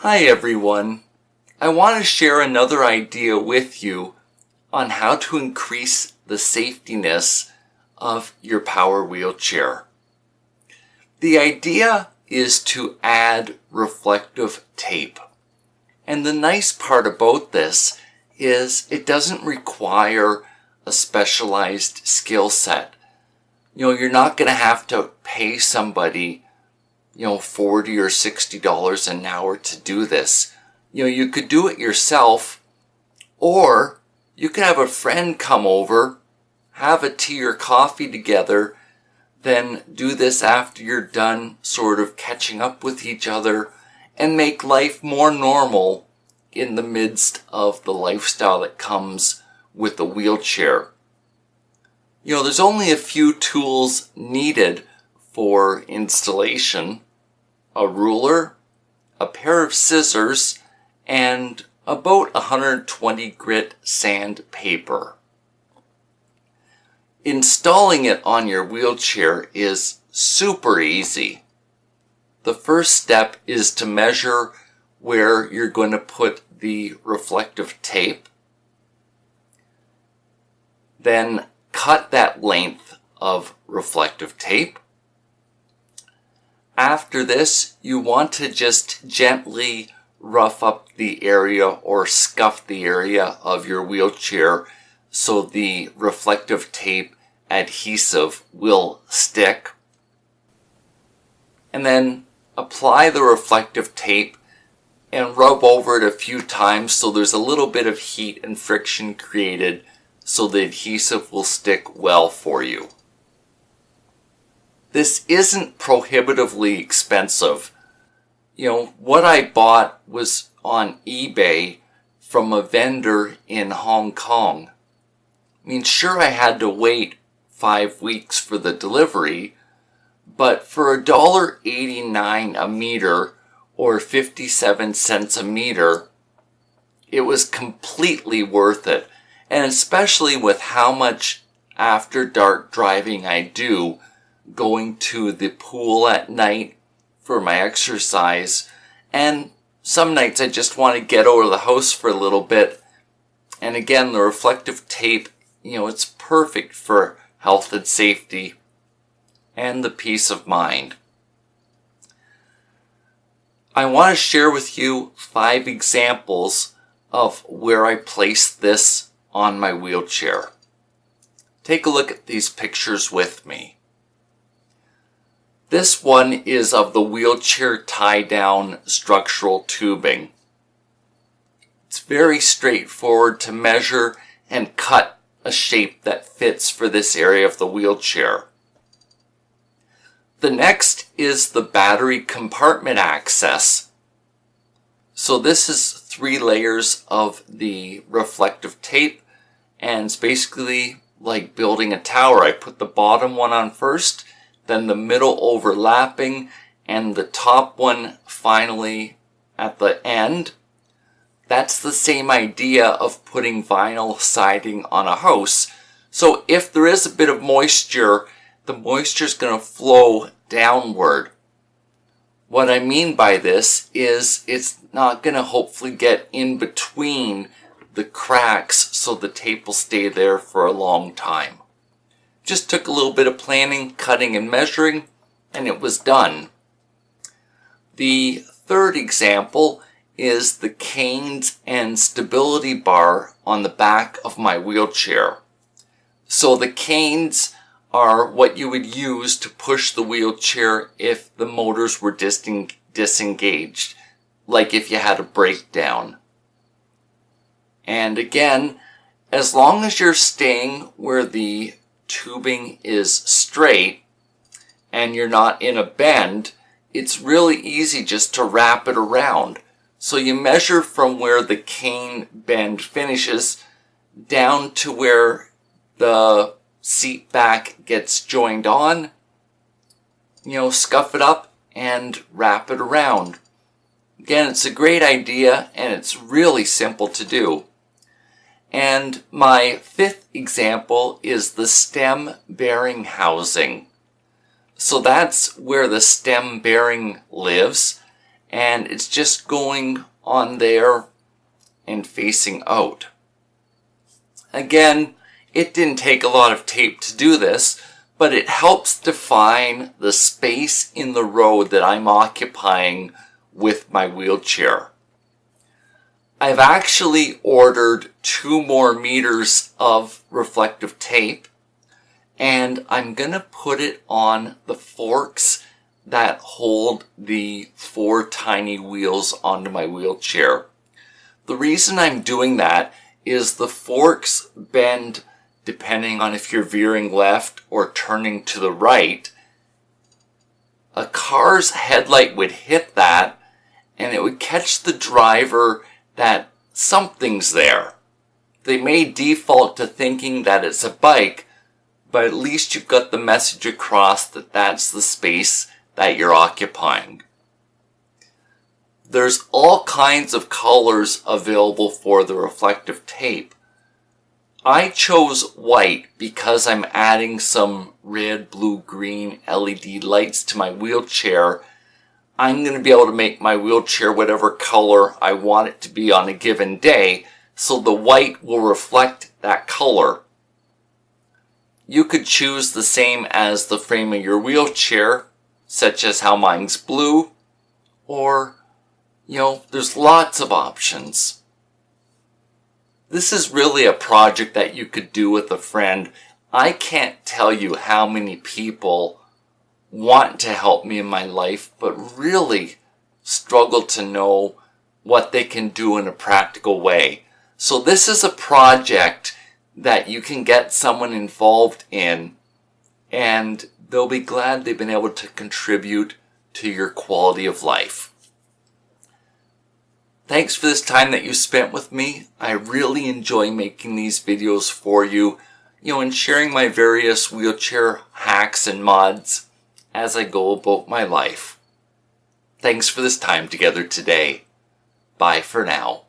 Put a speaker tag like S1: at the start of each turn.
S1: Hi everyone. I want to share another idea with you on how to increase the safetiness of your power wheelchair. The idea is to add reflective tape. And the nice part about this is it doesn't require a specialized skill set. You're not going to have to pay somebody $40 or $60 an hour to do this. You could do it yourself, or you could have a friend come over, have a tea or coffee together, then do this after you're done sort of catching up with each other and make life more normal in the midst of the lifestyle that comes with the wheelchair. There's only a few tools needed for installation: a ruler, a pair of scissors, and about 120 grit sandpaper. Installing it on your wheelchair is super easy. The first step is to measure where you're going to put the reflective tape. Then cut that length of reflective tape. After this, you want to just gently rough up the area or scuff the area of your wheelchair so the reflective tape adhesive will stick. And then apply the reflective tape and rub over it a few times so there's a little bit of heat and friction created so the adhesive will stick well for you. This isn't prohibitively expensive. What I bought was on eBay from a vendor in Hong Kong. Sure, I had to wait 5 weeks for the delivery, but for $1.89 a meter or 57 cents a meter, it was completely worth it. And especially with how much after dark driving I do, going to the pool at night for my exercise, and some nights I just want to get out of the house for a little bit. And again, the reflective tape, it's perfect for health and safety and the peace of mind. I want to share with you 5 examples of where I placed this on my wheelchair. Take a look at these pictures with me. This one is of the wheelchair tie-down structural tubing. It's very straightforward to measure and cut a shape that fits for this area of the wheelchair. The next is the battery compartment access. So this is 3 layers of the reflective tape, and it's basically like building a tower. I put the bottom one on first, then the middle overlapping, and the top one finally at the end. That's the same idea of putting vinyl siding on a house. So if there is a bit of moisture, the moisture is going to flow downward. What I mean by this is it's not going to hopefully get in between the cracks so the tape will stay there for a long time. Just took a little bit of planning, cutting and measuring, and it was done. The third example is the canes and stability bar on the back of my wheelchair. So the canes are what you would use to push the wheelchair if the motors were disengaged, like if you had a breakdown. And again, as long as you're staying where the tubing is straight and you're not in a bend, it's really easy just to wrap it around. So you measure from where the cane bend finishes down to where the seat back gets joined on, scuff it up and wrap it around. Again, it's a great idea and it's really simple to do. And my 5th example is the stem bearing housing. So that's where the stem bearing lives, and it's just going on there and facing out. Again, it didn't take a lot of tape to do this, but it helps define the space in the road that I'm occupying with my wheelchair. I've actually ordered 2 more meters of reflective tape, and I'm going to put it on the forks that hold the 4 tiny wheels onto my wheelchair. The reason I'm doing that is the forks bend depending on if you're veering left or turning to the right. A car's headlight would hit that, and it would catch the driver that something's there. They may default to thinking that it's a bike, but at least you've got the message across that that's the space that you're occupying. There's all kinds of colors available for the reflective tape. I chose white because I'm adding some red, blue, green LED lights to my wheelchair. I'm going to be able to make my wheelchair whatever color I want it to be on a given day, so the white will reflect that color. You could choose the same as the frame of your wheelchair, such as how mine's blue, or, there's lots of options. This is really a project that you could do with a friend. I can't tell you how many people want to help me in my life, but really struggle to know what they can do in a practical way. So this is a project that you can get someone involved in, and they'll be glad they've been able to contribute to your quality of life. Thanks for this time that you spent with me. I really enjoy making these videos for you, and sharing my various wheelchair hacks and mods as I go about my life. Thanks for this time together today. Bye for now.